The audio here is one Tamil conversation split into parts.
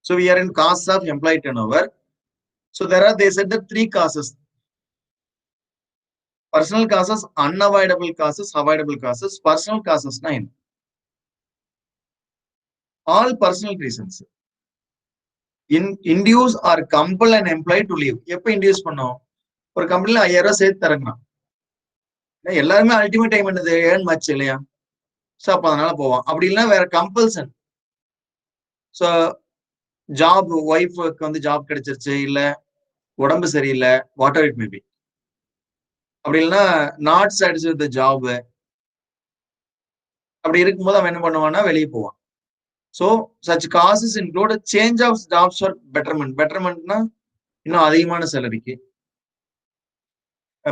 So we are in costs of employee turnover. So they said the three causes: personal causes, unavoidable causes, avoidable causes. Personal causes 9. All personal reasons. Induce or compel an employee to leave. எப்ப இன்டியூஸ் பண்ணோம்? ஒரு கம்பெனில 5000 ரூபாய் சேர்த்து தரங்கண்ணா. எல்லாருமே அல்டிமேட் டைம் என்னது ஏர்ன் மச் இல்லையா? ஸோ அப்போ அதனால போவான். அப்படி இல்லைன்னா வேற கம்பல்சன். ஸோ ஜாப் ஒய்ஃபுக்கு வந்து ஜாப் கிடைச்சிருச்சு, இல்லை உடம்பு சரியில்லை, what ever it may B. அப்படி இல்லைன்னா நாட் சாட்டிஸ்ஃபைட் த ஜாப். அப்படி இருக்கும்போது அவன் என்ன பண்ணுவான்னா வெளியே போவான். So such causes include change of jobs for betterment. பெட்டர்மெண்ட்னா இன்னும் அதிகமான சேலரிக்கு.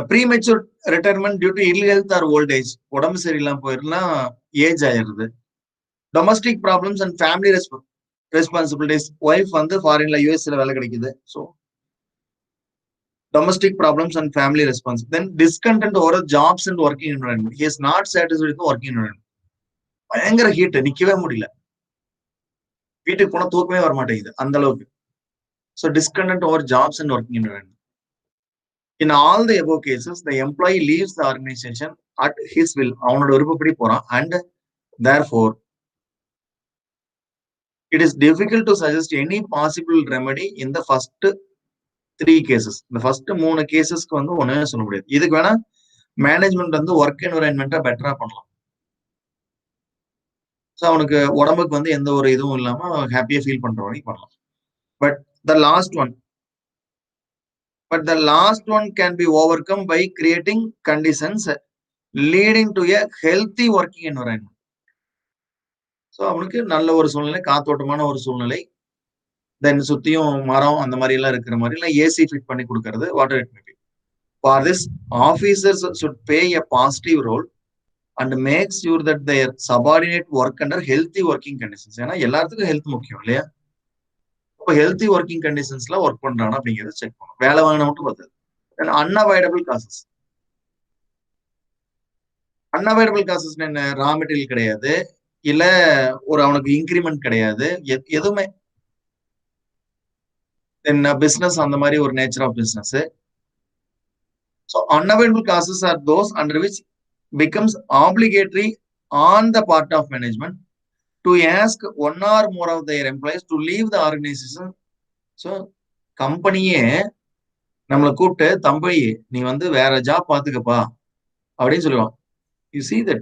Premature retirement due to ill health or old age. உடம்பு சரியில்லாம போயிருந்தா ஏஜ் ஆயிடுது. Domestic problems and family responsibilities. Wife வந்து ஃபாரின்ல யூஎஸ்ல வேலை கிடைக்குது. So domestic problems and family responsibility. Then discontent over jobs and working environment. He is not satisfied with the working environment. பயங்கர ஹீட், நிக்கவே முடியல, வீட்டுக்கு போனா தூக்கமே வர மாட்டேங்குது அந்த அளவுக்கு. So discontent over jobs and working environment. In all the above cases, the employee leaves the organization at his will. அவனோட விருப்பப்படி போறான். And therefore it is difficult to suggest any possible remedy in the first 3 cases. இந்த ஃபர்ஸ்ட் 3 கேசஸ்க்கு வந்து ஒண்ணுமே சொல்ல முடியாது. இதுக்கு வேணா மேனேஜ்மெண்ட் வந்து ஒர்க் என்விரான்மெண்ட்டை பெட்டரா பண்ணலாம். ஸோ அவனுக்கு உடம்புக்கு வந்து எந்த ஒரு இதுவும் இல்லாம ஹாப்பியா ஃபீல் பண்ற வரைக்கும் பண்ணலாம். But the last one can be overcome by creating conditions leading to a healthy working environment. So அவனுக்கு நல்ல ஒரு சூழ்நிலை, காத்தோட்டமான ஒரு சூழ்நிலை, தென் சுத்தியும் மரம் அந்த மாதிரி எல்லாம் இருக்கிற மாதிரி, இல்லை ஏசி ஃபிட் பண்ணி கொடுக்கறது, whatever it may be. For this officers should play a positive role and make sure that their subordinate work under healthy working conditions. ஏன்னா எல்லாத்துக்கும் ஹெல்த் முக்கியம் இல்லையா? இப்போ ஹெல்த்தி ஒர்க்கிங் கண்டிஷன்ஸ்ல ஒர்க் பண்றானா அப்படிங்கிறத செக் பண்ணும். வேலை வாங்கினா மட்டும் பார்த்தது. Unavoidable causes. அன்அவாய்டபிள் காசஸ் என்ன? ரா மெட்டீரியல் கிடையாது, இல்ல ஒரு அவனுக்கு இன்கிரிமெண்ட் கிடையாது, எதுவுமே. என்ன பிசினஸ் அந்த மாதிரி ஒரு nature of business. So unavoidable causes are those under which becomes obligatory on the part of management to ask one or more of their employees to leave the organization. So கம்பெனியே நம்மளை கூப்பிட்டு, தம்பி நீ வந்து வேற ஜாப் பார்த்துக்கப்பா அப்படின்னு சொல்லுவான். You see that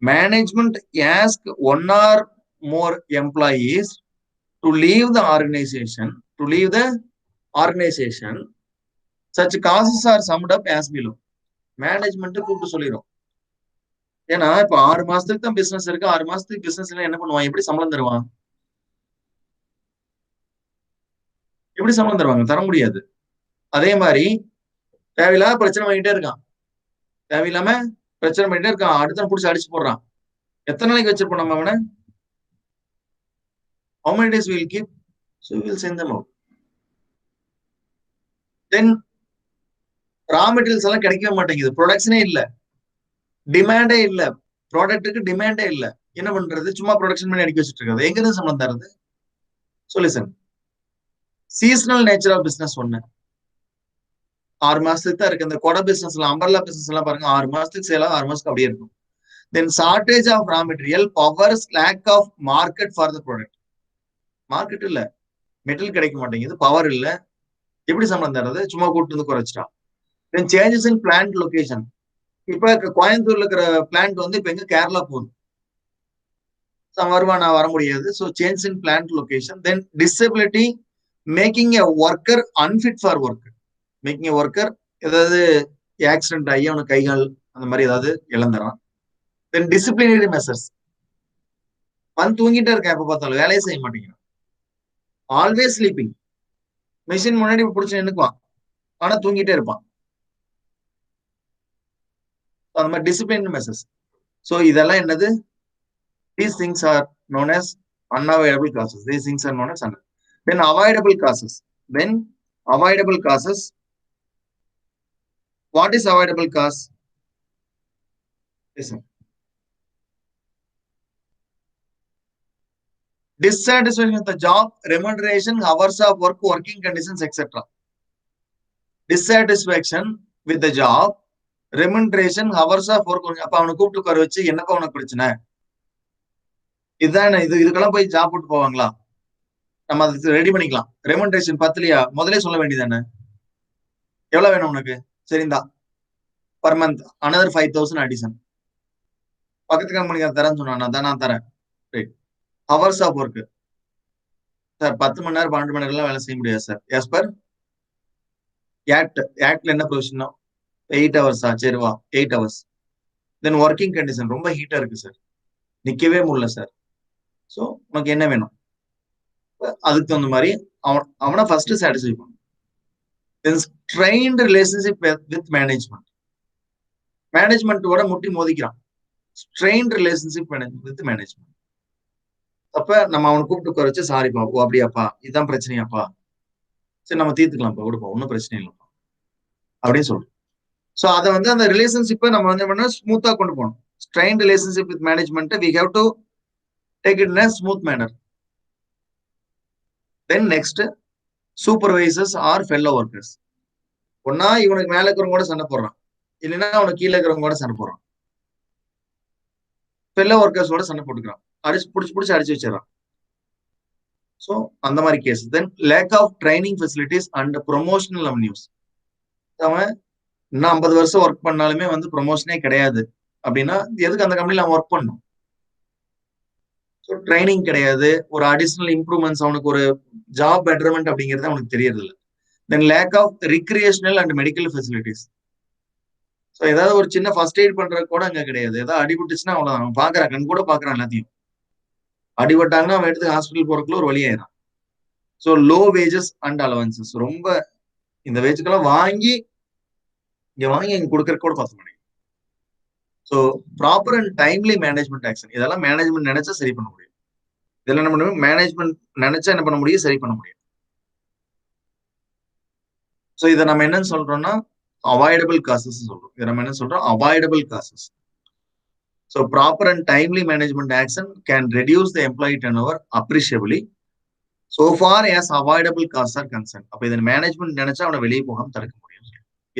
management ask one or more employees to leave the organization. Such causes are summed up as below. Management கூப்பிட்டு சொல்லிடும். ஏன்னா இப்ப 6 மாசத்துக்கு தான் பிசினஸ் இருக்கு. 6 மாசத்துக்கு பிசினஸ்ல என்ன பண்ணுவான்? எப்படி சம்பளம் தருவான்? எப்படி சம்பளம் தருவாங்க? தர முடியாது. அதே மாதிரி தேவையில்லாம பிரச்சனை பண்ணிட்டே இருக்கான். அடுத்த புடிச்சு அடிச்சு போடுறான். எத்தனை நாளைக்கு வச்சிருப்போம் நம்ம அவனை? How many days we will keep? So we will send them out. Then raw materials எல்லாம் கிடைக்கவே மாட்டேங்குது, ப்ரொடக்ஷனே இல்ல, டிமாண்டே இல்ல, ப்ராடக்ட்டுக்கு டிமாண்டே இல்ல. என்ன பண்றது? சும்மா ப்ரொடக்ஷன் பண்ணி அடிக்க வச்சுட்டு இருக்காது. எங்க இருந்து சம்பளம் தருது? Solution seasonal nature of business. 6 மாசத்துக்கு தான் இருக்கு. இந்த கொடை பிசினஸ்ல, அம்பர்லா பிசினஸ் எல்லாம் பாருங்க, 6 மாசத்துக்கு சேல் ஆகும், 6 மாசத்துக்கு அப்படியே இருக்கும். Then shortage of raw material, powers, lack of market for the product. Market இல்ல, மெட்டீரியல் கிடைக்க மாட்டேங்குது, பவர் இல்ல, எப்படி சம்பளம் தர்றது? சும்மா கூட்டு வந்து குறைச்சிட்டான். தென் சேஞ்சஸ் இன் பிளான்ட் லொகேஷன். இப்ப கோயம்புத்தூர்ல இருக்கிற பிளான்ட் வந்து இப்ப எங்க கேரளா போகுது. வருவா, நான் வர முடியாது. So change in plant location. Then disability, making a worker unfit for work. Making a worker ஏதாவது ஆக்சிடென்ட் ஆகி அவனுக்கு கைகால் அந்த மாதிரி ஏதாவது இழந்துறான். தென் டிசிப்ளினரி மெசர்ஸ். வந்து தூங்கிட்டே இருக்கேன், எப்ப பார்த்தாலும் வேலையே செய்ய மாட்டேங்கிறான். Always sleeping. மிஷின் முன்னாடி பிடிச்சி நின்னுக்குவான், ஆனா தூங்கிட்டே இருப்பான். அந்த மாதிரி டிசிப்ளினரி மெசர்ஸ். ஸோ இதெல்லாம் என்னது? These things are known as unavoidable causes. These things are known as unavoidable. Then avoidable causes. What is avoidable cause? Listen. Dissatisfaction with the job, remuneration, hours of work, working conditions, etc. Dissatisfaction with the job, remuneration, hours of work. அப்ப அவனை கூப்பிட்டு உட்கார வச்சு என்னப்பா உனக்கு பிரச்சனை, இதுதானே இதுக்கெல்லாம் போய் ஜாப் போட்டு போவாங்களா? நம்ம அதை ரெடி பண்ணிக்கலாம். ரெமுனரேஷன் பத்தலையா முதலே சொல்ல வேண்டியதானே, எவ்வளவு வேணும் உனக்கு, சரிந்தா பர் மந்த் another 5,000 அடிஷன். பக்கத்து கம்பெனிக்கார தரேன்னு சொன்னா நான் தரேன். ஹவர்ஸ் ஆஃப் ஒர்க் சார் 10 மணி நேரம் 12 மணி நேரம் வேலை செய்ய முடியாது சார். எஸ் பர் ஆக்ட்ல என்ன ப்ரொவிஷனோ 8 ஹவர்ஸா, சரிவா 8 ஹவர்ஸ். தென் ஒர்க்கிங் கண்டிஷன் ரொம்ப ஹீட்டா இருக்கு சார், நிக்கவே முடியல சார். ஸோ உனக்கு என்ன வேணும், அதுக்கு தகுந்த மாதிரி அவனை ஃபர்ஸ்ட் சாட்டிஸ்ஃபை பண்ணும். தென் ஸ்ட்ரெயின்ட் ரிலேஷன்ஷிப் வித் மேனேஜ்மெண்ட், மேனேஜ்மெண்ட்டோட முட்டி மோதிக்கிறான். ஸ்ட்ரெயின்ட் ரிலேஷன்ஷிப் வித் மேனேஜ்மெண்ட். அப்ப நம்ம அவனை கூப்பிட்டு உட்கார வச்சு, சாரிப்பா, ஓ அப்படியாப்பா, இதுதான் பிரச்சனையாப்பா, சரி நம்ம தீர்த்துக்கலாம்ப்பா, விடுப்பா, ஒன்றும் பிரச்சனை இல்லைப்பா அப்படின்னு சொல்றோம். ஸோ அதை வந்து அந்த ரிலேஷன்ஷிப்பை நம்ம வந்து என்ன ஸ்மூத்தா கொண்டு போகணும். Strain relationship with management we have to take it in a smooth manner. Then next supervisors are fellow workers. ஒன்னா இவனுக்கு மேல இருக்கிறவங்க கூட சண்டை போடுறான், இல்லைன்னா அவனுக்கு கீழே இருக்கிறவங்க கூட சண்டை போடுறான். ஃபெல்லோ ஒர்க்கர்ஸோட சண்டை போட்டுக்கிறான், பிடிச்சி அடிச்சு வச்சிடறான். ஸோ அந்த மாதிரி case. Then lack of training facilities and promotional avenues. அவன் இன்னும் 50 வருஷம் ஒர்க் பண்ணாலுமே வந்து ப்ரொமோஷனே கிடையாது அப்படின்னா எதுக்கு அந்த கம்பெனில அவன் ஒர்க் பண்ணும்? ஸோ ட்ரைனிங் கிடையாது, ஒரு அடிஷனல் இம்ப்ரூவ்மெண்ட்ஸ், அவனுக்கு ஒரு ஜாப் பெட்டர்மெண்ட் அப்படிங்கிறது அவனுக்கு தெரியறது இல்லை. Then lack of recreational and medical facilities. So ஏதாவது ஒரு சின்ன ஃபர்ஸ்ட் எய்ட் பண்றது கூட அங்க கிடையாது. ஏதாவது அடிபட்டுச்சுன்னா அவ்வளோ அவன் பாக்குறான், கண் கூட பாக்குறான் எல்லாத்தையும். அடிபட்டாங்கன்னா அவன் எடுத்து ஹாஸ்பிட்டல் போறதுக்குள்ள ஒரு வழியாயிடும். So low wages and allowances, ரொம்ப இந்த வேஜுக்கெல்லாம் வாங்கி இங்க கொடுக்கற கூட பார்க்க முடியும். So proper and timely management action, இதெல்லாம் மேனேஜ்மெண்ட் நினைச்சா சரி பண்ண முடியும். இதெல்லாம் என்ன பண்ணுவோம், மேனேஜ்மெண்ட் நினைச்சா என்ன பண்ண முடியும், சரி பண்ண முடியும். ஸோ இதை நம்ம என்னன்னு சொல்றோம்னா அவாய்டபிள் காசஸ் சொல்றோம். இதை நம்ம என்ன சொல்றோம், avoidable causes. So proper and timely management action can reduce the employee turnover appreciably so far as avoidable costs are concerned. அப்ப இதன் மேனேஜ்மெண்ட் நினைச்சா அவனை வெளியே போகாம தடுக்க முடியும்.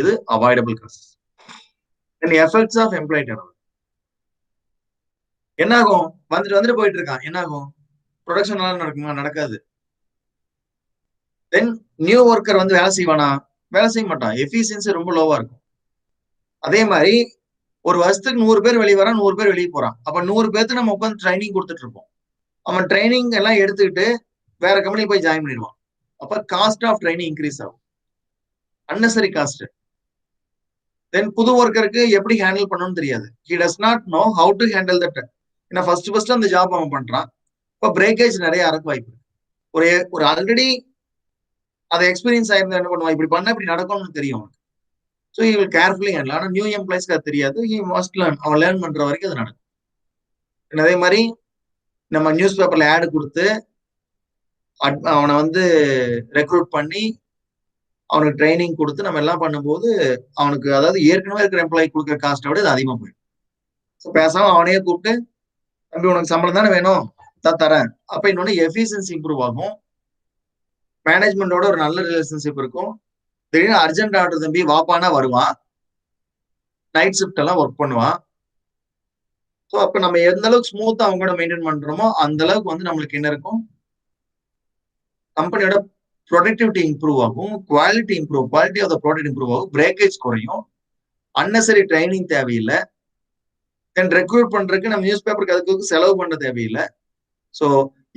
இது avoidable causes. Then effects of employee turnover. என்ன ஆகும், வந்துட்டு போயிட்டு இருக்கான், என்ன ஆகும், ப்ரொடக்ஷன் நல்லா நடக்குமா, நடக்காது. தென் நியூ ஒர்க்கர் வந்து வேலை செய்வானா, வேலை செய்ய மாட்டான், எஃபிஷியன்சி ரொம்ப லோவா இருக்கும். அதே மாதிரி ஒரு வருஷத்துக்கு 100 பேர் வெளியே வரான், 100 பேர் வெளியே போறான். அப்ப 100 பேருக்கு நம்ம உட்காந்து ட்ரைனிங் கொடுத்துட்டு இருப்போம். அவன் ட்ரைனிங் எல்லாம் எடுத்துக்கிட்டு வேற கம்பெனி போய் ஜாயின் பண்ணிடுவான். அப்ப காஸ்ட் ஆஃப் ட்ரைனிங் இன்க்ரீஸ் ஆகும், அன்னெசரி காஸ்ட். தென் புது ஒர்க்கருக்கு எப்படி ஹேண்டில் பண்ணணும்னு தெரியாது, he does not know how to handle that. ஏன்னா ஃபர்ஸ்ட் அந்த ஜாப் அவன் பண்றான். இப்போ பிரேக்கேஜ் நிறைய அறக்க வாய்ப்பு. ஒரு ஆல்ரெடி அதை எக்ஸ்பீரியன்ஸ் ஆயிருந்தா என்ன பண்ணுவான், இப்படி பண்ண இப்படி நடக்கும்னு தெரியும். So he will carefully handle. ஆனால் நியூ எம்ப்ளாய்ஸ்க்கு அது தெரியாது, ஹி மஸ்ட் லேர்ன். அவன் லேர்ன் பண்ற வரைக்கும் அது நடக்கும். அதே மாதிரி நம்ம நியூஸ் பேப்பர்ல ஆடு கொடுத்து அவனை வந்து ரெக்ரூட் பண்ணி அவனுக்கு ட்ரைனிங் கொடுத்து நம்ம எல்லாம் பண்ணும்போது அவனுக்கு, அதாவது ஏற்கனவே இருக்கிற எம்ப்ளாயி கொடுக்குற காஸ்ட்டை விட இது அதிகமா போயிடும். ஸோ பேசாம அவனையே கூப்பிட்டு, தம்பி உனக்கு சம்பளம் தானே வேணும், தரேன். அப்ப இன்னொன்னு எஃபிஷியன்சி இம்ப்ரூவ் ஆகும், மேனேஜ்மெண்டோட ஒரு நல்ல ரிலேஷன்ஷிப் இருக்கும். திடீர்னு அர்ஜென்ட் ஆர்டர் தம்பி வாப்பானா வருவான், நைட் ஷிஃப்ட் எல்லாம் ஒர்க் பண்ணுவான். ஸோ அப்ப நம்ம எந்த அளவுக்கு ஸ்மூத்தா அவங்க கூட மெயின்டைன் பண்றோமோ அந்த அளவுக்கு வந்து நம்மளுக்கு என்ன இருக்கும், கம்பெனியோட ப்ரொடக்டிவிட்டி இம்ப்ரூவ் ஆகும், quality of the product improve ஆகும், பிரேக்கேஜ் குறையும், அன்னெசரி ட்ரைனிங் தேவையில்லை. தென் ரெக்ரூட் பண்றதுக்கு நம்ம நியூஸ் பேப்பருக்கு அதுக்கு செலவு பண்ண தேவையில்லை. So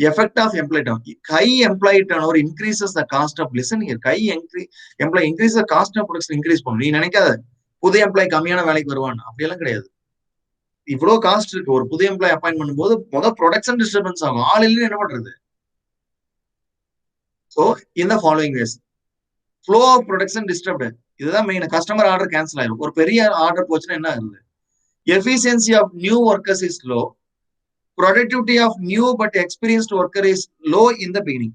effect of employee turn, high employee turnover increases the cost of listen here. Employee increase the cost of production increase பண்ணும். நீ நினைக்காத புது எம்ப்ளாயி கம்மியான வேலைக்கு வருவான், அப்படியெல்லாம் கிடையாது. இவ்வளவு காஸ்ட் இருக்கு. ஒரு புது எம்ப்ளாயி அப்பாயின் பண்ணும்போது முதல் ப்ரொடக்ஷன் டிஸ்டர்பன்ஸ் ஆகும், ஆள் இல்லைன்னு என்ன பண்றது. ஸோ இந்த following ways flow of production disturbed, இதுதான் மெயின். கஸ்டமர் ஆர்டர் கேன்சல் ஆயிடும். ஒரு பெரிய ஆர்டர் போச்சுன்னா என்ன ஆகுது, efficiency of new workers is low, productivity of new but experienced worker is low in the beginning.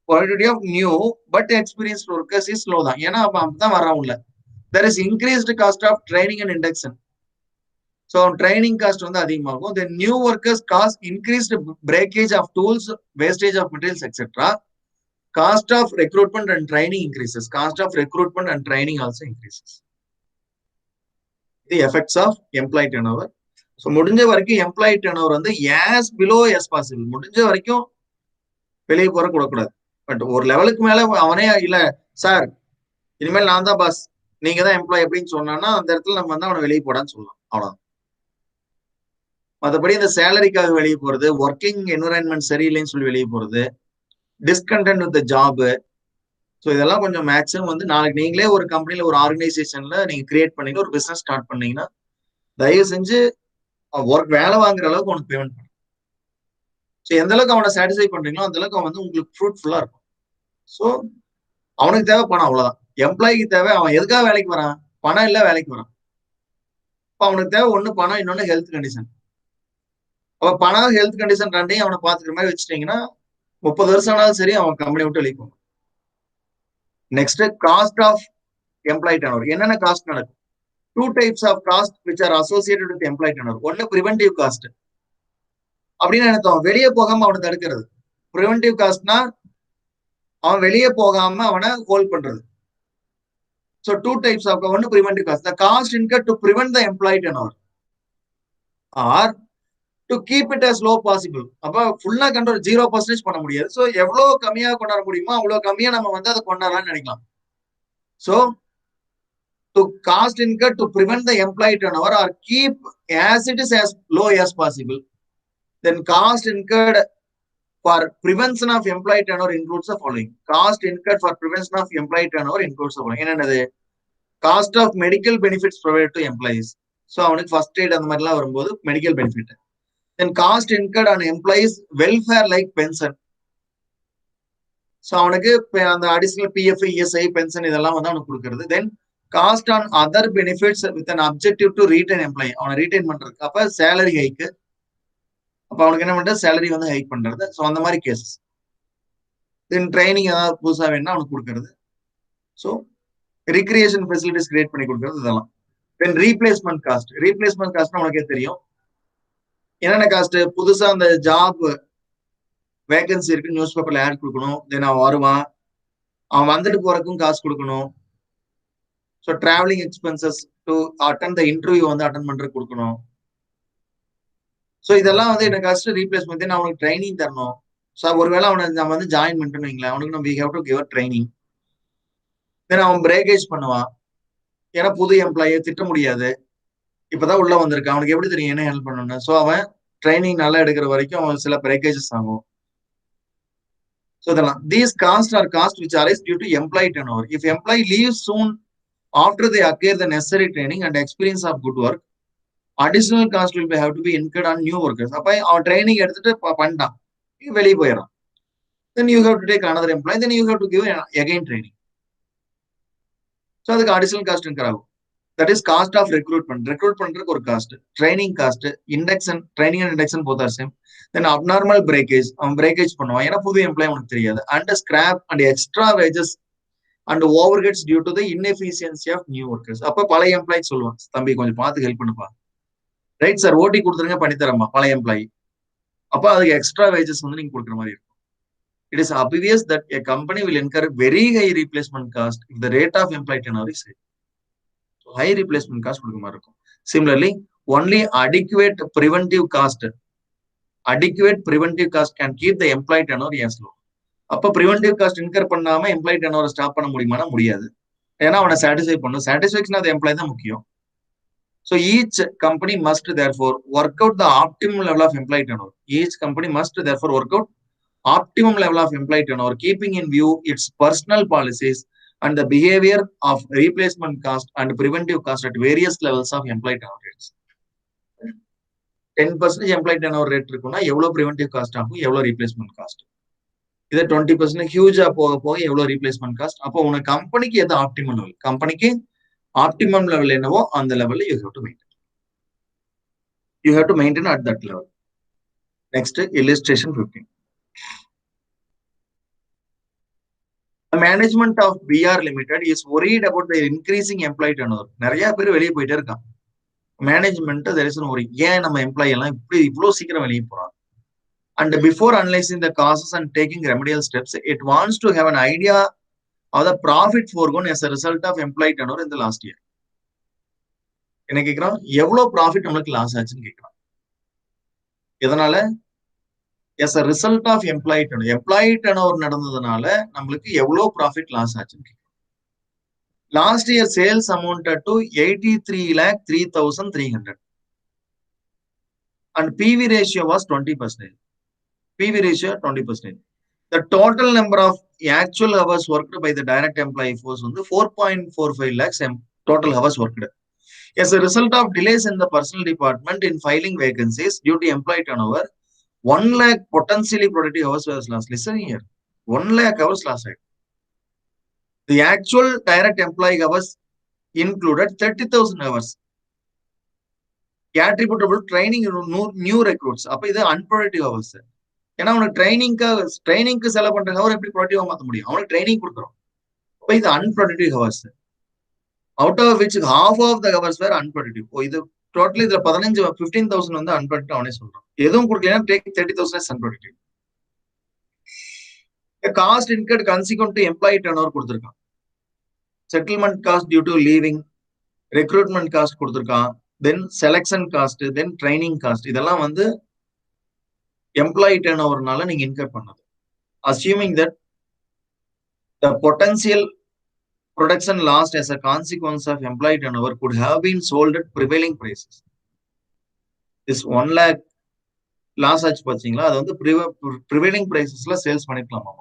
Productivity of new but experienced workers is low தான், ஏன்னா அப்பதான் வர்றவங்கள. There is increased cost of training and induction. So training cost வந்து அதிகமாகும். Then new workers cost increased breakage of tools, wastage of materials etcetera. Cost of recruitment and training increases. Cost of recruitment and training also increases. The effects of employee turnover. So முடிஞ்ச வரைக்கும் எம்ப்ளாயி டர்ன் வந்து as below as possible. முடிஞ்ச வரைக்கும் வெளியே போற கூடாது. பட் ஒரு லெவலுக்கு மேல அவனே இல்ல சார் இனிமேல் நான் தான் பாஸ், நீங்க தான் எம்ப்ளாய் அப்படின்னு சொன்னான்னா அந்த இடத்துல நம்ம வந்து அவனை வெளியே போடான்னு சொல்லலாம். அவ்வளவுதான். மற்றபடி இந்த சேலரிக்காக வெளியே போறது, ஒர்க்கிங் என்விரான்மெண்ட் சரியில்லைன்னு சொல்லி வெளியே போறது, டிஸ்கண்டென்ட் வித் ஜாப், ஸோ இதெல்லாம் கொஞ்சம் மேக்ஸிமம் வந்து நாளைக்கு நீங்களே ஒரு கம்பெனில ஒரு ஆர்கனைசேஷன்ல நீங்க கிரியேட் பண்ணீங்க ஒரு பிசினஸ் ஸ்டார்ட் பண்ணீங்கன்னா தயவு செஞ்சு ஒர்க் வேலை வாங்குற அளவுக்கு உனக்கு பேமெண்ட் பண்ணும். ஸோ எந்த அளவுக்கு அவனை சாட்டிஸ்ஃபை பண்றீங்களோ அந்த அளவுக்கு அவன் வந்து உங்களுக்கு ஃப்ரூட்ஃபுல்லா இருக்கும். ஸோ அவனுக்கு தேவை பணம், அவ்வளவுதான். எம்ப்ளாய்க்கு தேவை அவன் எதுக்காக வேலைக்கு வரான்? பணம் இல்ல வேலைக்கு வரான். இப்போ அவனுக்கு தேவை ஒண்ணு பணம், இன்னொன்னு ஹெல்த் கண்டிஷன். அப்ப பணம் ஹெல்த் கண்டிஷன் ரெண்டையும் அவனை பாத்துக்கிற மாதிரி வச்சுட்டீங்கன்னா 30 வருஷம் ஆனாலும் சரி அவன் கம்பெனி விட்டு வெளியே போகும். Next cost of employee turn. என்னென்ன காஸ்ட் நடக்கும்? Two types of cost which are associated with employee turnover. ஒன்னு preventive cost. அப்படின்னு நினைத்தோம் வெளியே போகாம அவனை தடுக்கிறது. preventive காஸ்ட்னா அவன் வெளியே போகாம அவனை ஹோல்ட் பண்றது. So two types of ஒன்னு preventive cost. The cost incurred to prevent the employee turnover or to keep it as low possible. அப்ப ஃபுல்லா கண்ட்ரோல் 0% பண்ண முடியாது. ஸோ எவ்வளவு கம்மியா கொண்டாட முடியுமோ அவ்வளவு கம்மியா நம்ம வந்து அதை கொண்டாடலாம்னு நினைக்கலாம். So to cost incurred to prevent the employee turnover or keep as it is as low as possible. Then cost incurred for prevention of employee turnover includes the following. Cost incurred for prevention of employee turnover includes the following. என்னது? Cost of medical benefits provided to employees. So அவனுக்கு ஃபர்ஸ்ட் எய்ட் அந்த மாதிரிலாம் வரும்போது medical benefit. Then cost incurred on employees welfare like pension. So அவனுக்கு அந்த அடிஷனல் பிஎஃப், இஎஸ்ஐ, பென்ஷன் இதெல்லாம் வந்து அவனுக்கு கொடுக்கறது. Then cost on other benefits with an objective to retain employee. அவனை ரீடைன் பண்றதுக்கு. அப்ப சேலரி ஹைக்கு. அப்ப அவனுக்கு என்ன பண்றது? சேலரி வந்து ஹைக் பண்றது. ஸோ அந்த மாதிரி கேசஸ். தென் ட்ரைனிங் ஏதாவது புதுசா வேணும்னா அவனுக்கு கொடுக்கறது. ஸோ ரிக்ரியேஷன் ஃபெசிலிட்டிஸ் கிரியேட் பண்ணி கொடுக்கறது இதெல்லாம். தென் ரீப்ளேஸ்மெண்ட் காஸ்ட். ரீப்ளேஸ்மெண்ட் காஸ்ட்னா உனக்கே தெரியும் என்னென்ன காஸ்ட். புதுசா அந்த ஜாப் வேகன்சி இருக்கு, நியூஸ் பேப்பர்ல ஆட் கொடுக்கணும். தென் அவன் வருவான், அவன் வந்துட்டு போறதுக்கும் காசு கொடுக்கணும். So travelling expenses to attend the interview வந்து அட்டன் பண்றதுக்கு கொடுக்கணும். ஸோ இதெல்லாம் வந்து எனக்கு காஸ்ட். ரீப்ளேஸ்மெண்ட். தென் அவனுக்கு ட்ரைனிங் தரணும். ஸோ ஒருவேளை அவனை நம்ம வந்து ஜாயின் பண்ணிட்டோம்னு வைங்களேன், அவனுக்கு நம்ம we have to give training. Then அவன் பிரேக்கேஜ் பண்ணுவான். ஏன்னா புது எம்ப்ளாயை திட்ட முடியாது, இப்பதான் உள்ள வந்திருக்கான், அவனுக்கு எப்படி தெரியும் என்ன ஹெல்ப் பண்ணணும்னு. ஸோ அவன் ட்ரைனிங் நல்லா எடுக்கிற வரைக்கும் அவன் சில பிரேக்கேஜஸ் ஆகும். ஸோ இதெல்லாம் these costs are costs which arise due to employee turnover. If employee leaves soon after they acquire the necessary training and experience of good work, additional cost will have to be incurred on new workers. அப்ப அவன் ட்ரைனிங் எடுத்துட்டு பண்ணிட்டான், வெளியே போயிடறான். Then you have to take another employee, then you have to give again training. So அதுக்கு அடிஷனல் காஸ்ட் இன்கர் ஆகும். That is cost of recruitment. Recruit பண்றதுக்கு ஒரு cost. Training cost, induction, training and induction both are same. Then abnormal breakage, அவன் பிரேக்கேஜ் பண்ணுவான் ஏன்னா புது எம்ப்ளாய் உனக்கு தெரியாது. And scrap and extra wages and overheads due to the inefficiency of new workers. அப்ப பழைய எம்ப்ளாய் சொல்லுவான், தம்பி கொஞ்சம் பார்த்து ஹெல்ப் பண்ணுப்பா. ரைட் சார், ஓட்டி கொடுத்துருங்க, பண்ணித்தரமா பழைய எம்ப்ளாயி. அப்ப அதுக்கு எக்ஸ்ட்ரா வேஜஸ் வந்து நீங்க கொடுக்குற மாதிரி இருக்கும். It is obvious that a company will incur very high replacement cost if the rate of employee turnover is high. So high replacement cost கொடுக்க மாதிரி இருக்கும். Similarly, only adequate preventive cost can keep the employee turnover as low. அப்ப preventive cost incur பண்ணாம employee turnover ஸ்டாப் பண்ண முடியுமானா முடியாது. ஏன்னா அவனை சாட்டிஸ்ஃபை பண்ணும். சாட்டிஸ்ஃபேக்ஷன் ஆஃப் எம்ப்ளாயி தான் முக்கியம். So each company must therefore work out the optimum level of employee turnover. Each company must therefore work out optimum level of employee turnover, keeping in view its personal policies and the behavior of replacement cost and preventive cost at various levels of employee turnover rates. 10% employee turnover rate இருக்குன்னா எவ்வளவு preventive cost ஆகும், எவ்வளவு replacement cost. இது 20% ஹியூஜா போக போக எவ்வளவு replacement cost. அப்போ உங்க கம்பெனிக்கு எது ஆப்டிமம் லெவல், கம்பெனிக்கு ஆப்டிமம் லெவல் என்னவோ அந்த லெவல்ல you have to maintain. You have to maintain at that level. Next, illustration 15. The management of BR Limited is worried about the increasing employee turnover. நிறைய பேர் வெளியே போயிட்டே இருக்கான். Management there is no worry. ஏன் நம்ம எம்ப்ளாயி எல்லாம் இப்படி இவ்வளவு சீக்கிரம் வெளியே போறாங்க? And before analyzing the causes and taking remedial steps, it wants to have an idea of the profit foregone as a result of employee turnover in the last year. என்ன கேட்கிறான்? எவ்வளவு ப்ராஃபிட் நம்மளுக்கு லாஸ் ஆச்சுன்னு கேட்கிறான். எதனால? as a result of employee turnover. Employee turnover நடந்ததுனால நம்மளுக்கு எவ்வளவு ப்ராஃபிட் லாஸ் ஆச்சுன்னு கேட்கிறான். Last year sales amounted to 83,03,300 and PV ratio was 20%. PV ratio 20%. The total number of actual hours worked by the direct employee force was 4.45 lakhs total hours worked. As a result of delays in the personal department in filing vacancies due to employee turnover, 1 lakh potentially productive hours was lost. Listen here, 1 lakh hours lost. The actual direct employee hours included 30,000 hours. Attributable training new recruits. அப்ப இது unproductive hours. ஏன்னா அவனுக்கு ட்ரைனிங்க்கு செலவு பண்ற ஹவர் எப்படி ப்ரொடக்டிவா மாத்த முடியும்? அவனுக்கு ட்ரைனிங் கொடுக்குறோம். அப்ப இது unproductive hours. Out of which half of the hours were unproductive. இது டோட்டலி இதுல 15,000 வந்து அன்ப்ரொடக்டிவ் அவனே சொல்றான். எதுவும் கொடுக்கலன்னா take 30,000 as unproductive. Cost incurred consequent to employee turnover கொடுத்திருக்கான். Settlement cost due to leaving, recruitment cost கொடுத்திருக்கான், then selection cost, then training cost. இதெல்லாம் வந்து எம்ப்ளாயி டர்ன்ஓவர்னால நீங்க இன்கர் பண்ணது. Assuming that the potential production lost as a consequence of employee turnover could have been sold at prevailing prices. This 1 lakh loss ஆச்சு பாத்தீங்களா, அது வந்து prevailing pricesல சேல்ஸ் பண்ணிக்கலாமா?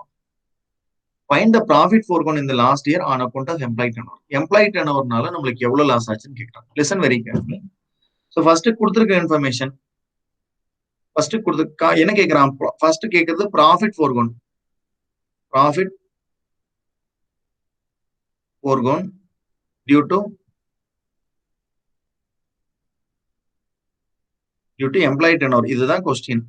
Find the profit foregone in the last year on account of employee turnover. Employee turnoverனால நம்மளுக்கு எவ்வளவு லாஸ் ஆச்சுன்னு கேக்குறாங்க. Listen very carefully. So first கொடுத்திருக்க இன்ஃபர்மேஷன் ஃபர்ஸ்ட் கொடுத்து என்ன கேக்குறான்? ஃபர்ஸ்ட் கேக்குறது profit foregone. Profit foregone due to employee turnover. இதுதான் question.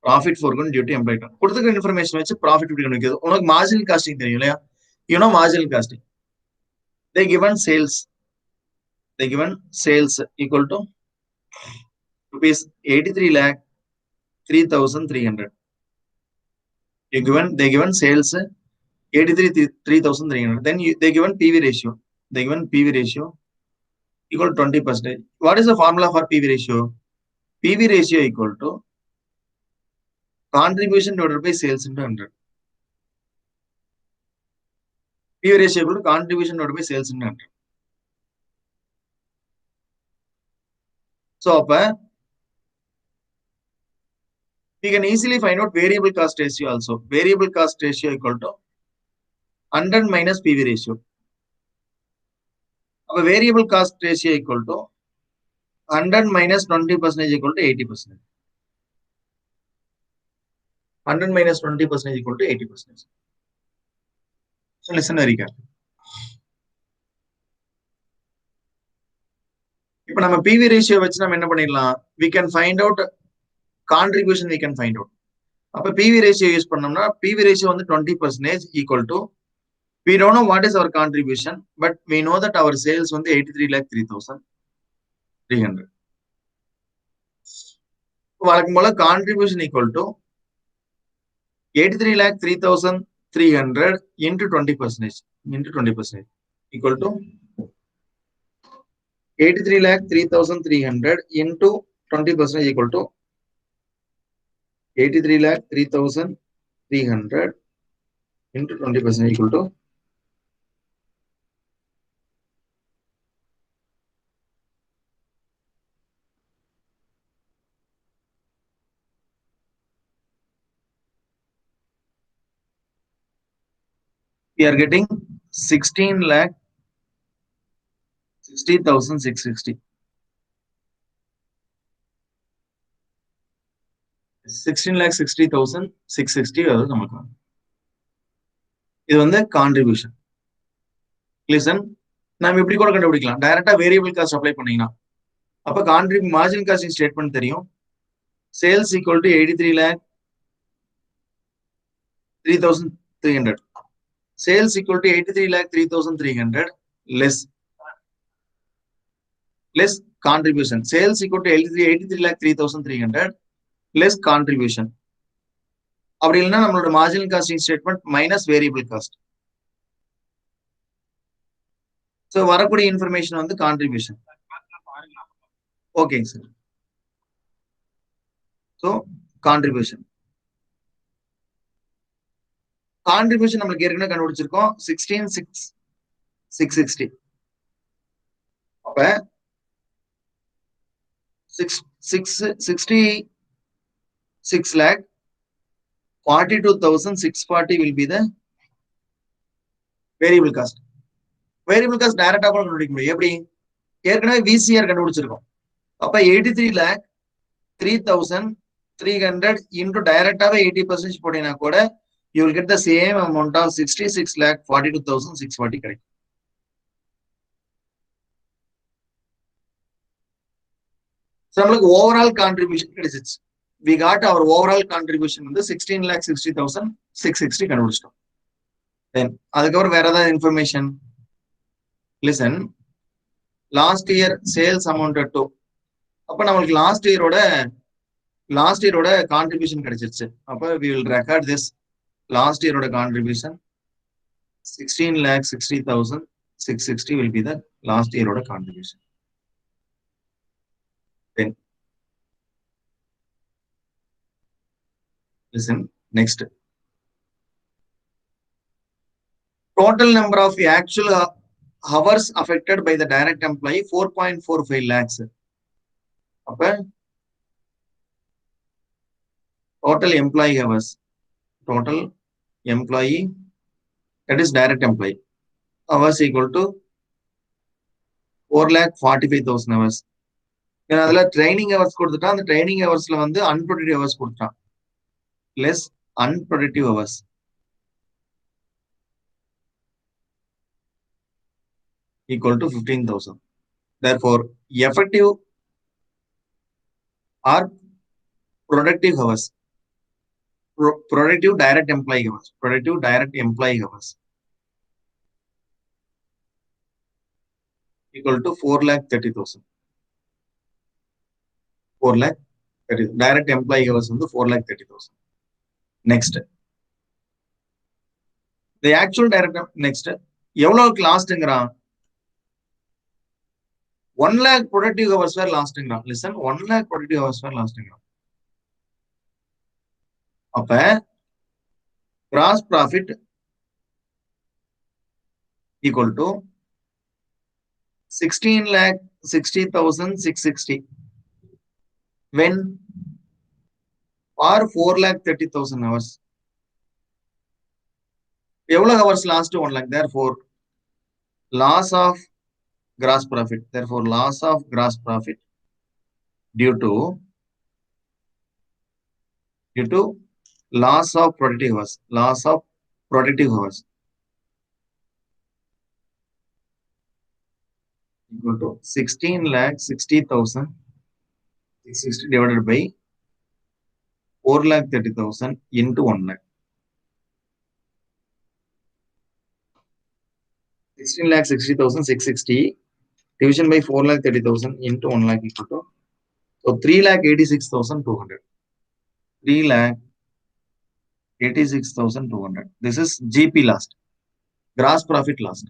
Profit foregone due to employee turnover. கொடுத்துருக்க இன்ஃபர்மேஷன் வச்சு ப்ராஃபிட் எப்படி கண்டுபிடிக்கிறது? உனக்கு மார்ஜினல் காஸ்டிங் தெரியும் இல்லையா? Marginal costing. They given sales equal to rupees 83,03,300. They given sales 83,300. Then they given PV ratio. They given PV ratio equal to 20%. What is the formula for PV ratio? PV ratio equal to contribution divided by sales into 100. PV ratio equal to contribution divided by sales into 100. So, we can easily find out variable cost ratio also. Variable cost ratio equal to 100 minus PV ratio. Our variable cost ratio equal to 100 minus 20% equal to 80%. 100 minus 20% equal to 80%. So listen very carefully. இப்போ நம்ம PV ratio வச்சு நம்ம என்ன பண்ணிடலாம்? We can find out contribution. We can find out. அப்ப PV ratio யூஸ் பண்ணோம்னா PV ratio வந்து 20% equal to, we don't know what is our contribution, but we know that our sales வந்து 83,03,300. வழக்கம் போல contribution equal to 83,03,300 into 20% equal to 83,03,300 into 20% equal to 83,03,300 into 20% equal to we are getting 16,60,660. 16,60,660 நமக்கு இது வந்து கான்ட்ரிபியூஷன். லிசன், நாம இப்படி கூட கண்டுபிடிக்கலாம். டைரக்டா வேரியபிள் காஸ்ட் அப்ளை பண்ணீங்கன்னா அப்ப மார்ஜின் காஸ்டிங் ஸ்டேட்மெண்ட் தெரியும். Sales equal to 83,03,300. Sales equal to 83,03,300 less less contribution. Sales equal to 83 lakh 3,300 less contribution. அப்படி இல்லைன்னா நம்மளோட marginal costing statement minus variable cost. So வரக்கூடிய இன்ஃபர்மேஷன் வந்து கான்ட்ரிபியூஷன். ஓகேங்க சார். ஸோ கான்ட்ரிபியூஷன் நம்மளுக்கு ஏற்கனவே கண்டுபிடிச்சிருக்கோம் 16,660. அப்ப 66 lakh 42,640 will be the variable cost. Variable cost டைரக்டா கூட கண்டுபிடிக்க முடியும். எப்படி? ஏற்கனவே விசிஆர் கண்டுபிடிச்சிருக்கோம். அப்ப 83 lakh 3,300 இன்டு டைரக்டாவே 80% போட்டீங்கன்னா கூட you will get the same amount of 66 lakh 42,640 கிடைக்கும். நம்மளுக்கு ஓவரால் கான்ட்ரிபியூஷன் கிடைச்சிச்சு. we got our overall contribution வந்து 16,60,660 கண்டுபிடிச்சிட்டோம். then அதுக்கப்புறம் வேற ஏதாவது information? listen, last year sales amounted to, அப்ப நம்மளுக்கு லாஸ்ட் இயரோட கான்ட்ரிபியூஷன் கிடைச்சிருச்சு. அப்ப we will record this last இயரோட contribution 16,60,660 will be the last இயரோட contribution. then listen, next, total number of actual hours affected by the direct employee 4.45 lakhs. அப்ப total employee hours, that is direct employee hours equal to 4,45,000 hours. ஏன்னா அதுல ட்ரைனிங் ஹவர்ஸ் கொடுத்துட்டான். அந்த ட்ரைனிங் ஹவர்ஸ்ல வந்து அன்ப்ரொடக்டிவ் ஹவர்ஸ் கொடுத்துட்டான். Less unproductive hours equal to 15,000. Therefore, effective or productive hours, productive direct employee hours equal to 4,30,000. 4,30,000 direct employee hours வந்து 4,30,000. next, the actual direct, next எவ்வளவுக்கு லாஸ்ட்ங்கறான்? 1 lakh productive hours were lastingறான். listen, 1 lakh productive hours were lastingறான். அப்ப gross profit equal to 16,60,660 when for 4,30,000 hours. எவ்வளவு hours last 1 lakh? therefore loss of gross profit, due to loss of productive hours, equal to 16,60,660 divided by 4,30,000 into 1 lakh. 16,60,660 division by 4,30,000 into 1 lakh equal to, so 3,86,200. 3,86,200. This is GP last, gross profit last,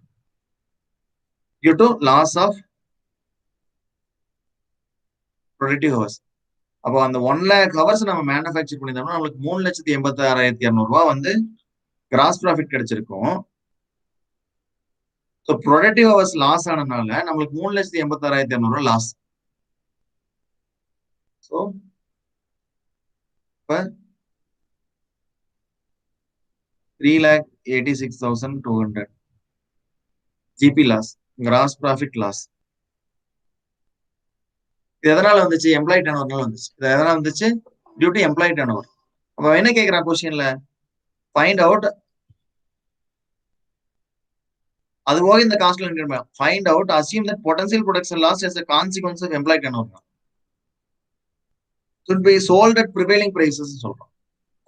due to loss of productive hours. அப்போ அந்த 1 lakh ஹவர்ஸ் நம்ம மேனுஃபேக்சர் பண்ணியிருந்தோம்னா நம்மளுக்கு 3,86,200 ரூபாய் வந்து கிராஸ் ப்ராஃபிட் கிடைச்சிருக்கும். ஸோ ப்ரொடக்டிவ் ஹவர்ஸ் லாஸ் ஆனதுனால நம்மளுக்கு 3,86,200 ரூபாய் லாஸ். ஸோ இப்போ 3,86,200 GP loss, gross profit loss. இது எதனால வந்துச்சு? எம்ப்ளாயி டர்ன் ஓவர்னால வந்துச்சு. இது எதனால வந்துச்சு? Due to employee turnover. அப்ப என்ன கேட்கிறான் கொஸ்டின்ல? ஃபைண்ட் அவுட், அது போக இந்த காஸ்ட்ல find out assume that potential production loss as a consequence of employee turnover should be sold at prevailing prices சொல்றோம்.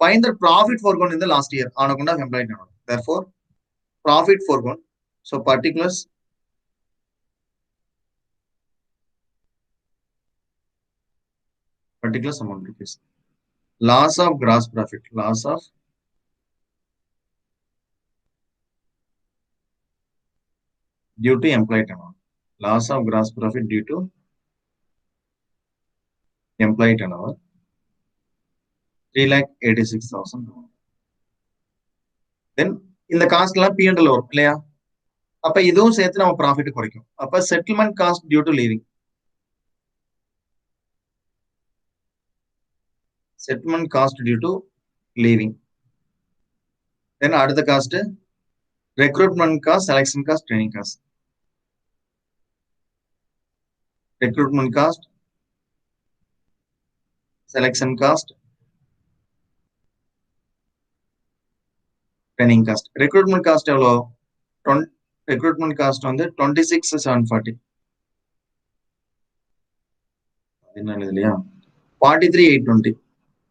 Find the profit foregone in the last year on account of employee turnover. Therefore, profit foregone. So particulars particular sum of rupees. Loss of gross profit, loss of due to employee turnover, loss of gross profit due to employee turnover, 3,86,000. Then இந்த காஸ்ட்லாம் P&L வரும் இல்லையா? அப்ப இதுவும் சேர்த்து நம்ம ப்ராஃபிட் குறைக்கும். அப்ப settlement cost due to leaving, settlement cost due to leaving. Then அடுத்த cost recruitment cost, selection cost, training cost. Recruitment cost, selection cost, training cost. Recruitment cost எவ்வளோ? ரெக்ரூட்மெண்ட் காஸ்ட் வந்து 26,740. என்ன இல்லையா? 43,820.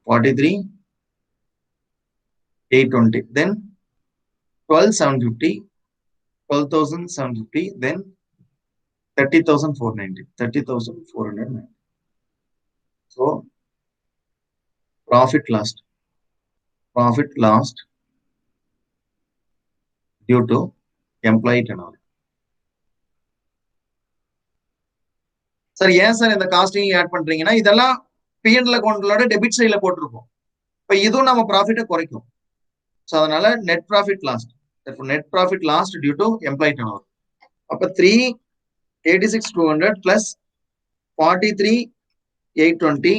43,820. Then 12,750. 12,750. Then 30,490. 30,490. So profit lost. Profit lost due to employee turnover. Sir ஏன் சார் இந்த காஸ்டிங் ஆட் பண்றீங்கன்னா இதெல்லாம் P&L அக்கவுண்ட்லோட டெபிட் சைட்ல போட்டிருக்கோம். இப்ப இதுவும் நம்ம ப்ராஃபிட்டை குறைக்கும். ஸோ அதனால net profit lost, net profit lost due to employee turnover. அப்ப 386,200 plus 43,820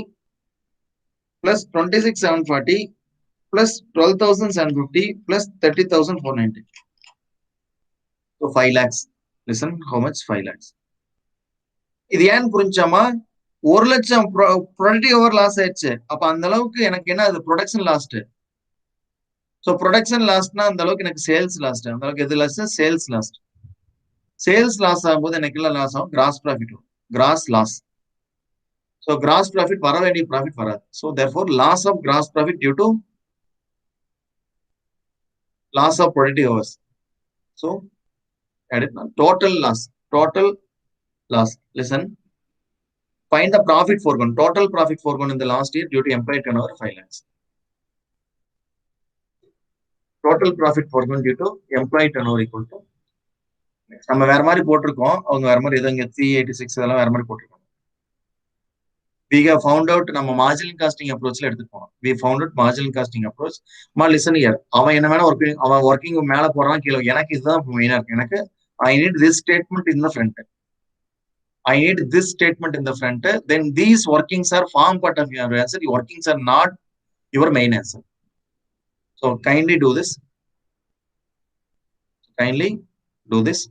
plus 26,740 plus 12,750 plus 30,490. So 5 lakhs. Listen, how much? 5 lakhs. இது ஏன் புரிஞ்சாமா? 1 லட்சம் ப்ரொடக்டிவ் ஓவர் லாஸ் ஆயிடுச்சு. அப்ப அந்த அளவுக்கு எனக்கு என்ன அது ப்ரொடக்ஷன் லாஸ்ட். ஸோ ப்ரொடக்ஷன் லாஸ்ட்னா அந்த அளவுக்கு எனக்கு சேல்ஸ் லாஸ்ட். அந்த அளவுக்கு எது lost? Sales lost. Sales loss ஆகும்போது எனக்கு எல்லாம் லாஸ் ஆகும்? கிராஸ் ப்ராஃபிட் வரும், gross loss. So gross profit வர வேண்டிய ப்ராஃபிட் வராது. So therefore loss of gross profit due to loss of productive hours. So total loss, total loss. Listen, find the profit foregone, total profit foregone in the last year due to employee turnover 5 lakhs. Total profit foregone due to employee turnover equal to, நம்ம வேற மாதிரி போட்டிருக்கோம், அவங்க வேற மாதிரி, ஏதோ இங்க 386 இதெல்லாம் வேற மாதிரி போட்டிருக்கோம். We have found out நம்ம மார்ஜினல் காஸ்டிங் அப்ரோச்ல எடுத்துப்போம். We found out marginal costing approach. Listen here, அவன் என்ன வேணா அவன் ஒர்க்கிங் மேல போறான் கீழே. எனக்கு இதுதான் மெயினா இருக்கு. எனக்கு I need this statement in the front. I need this statement in the front. Then these workings are form part of your answer. Your workings are not your main answer. So kindly do this. Kindly do this.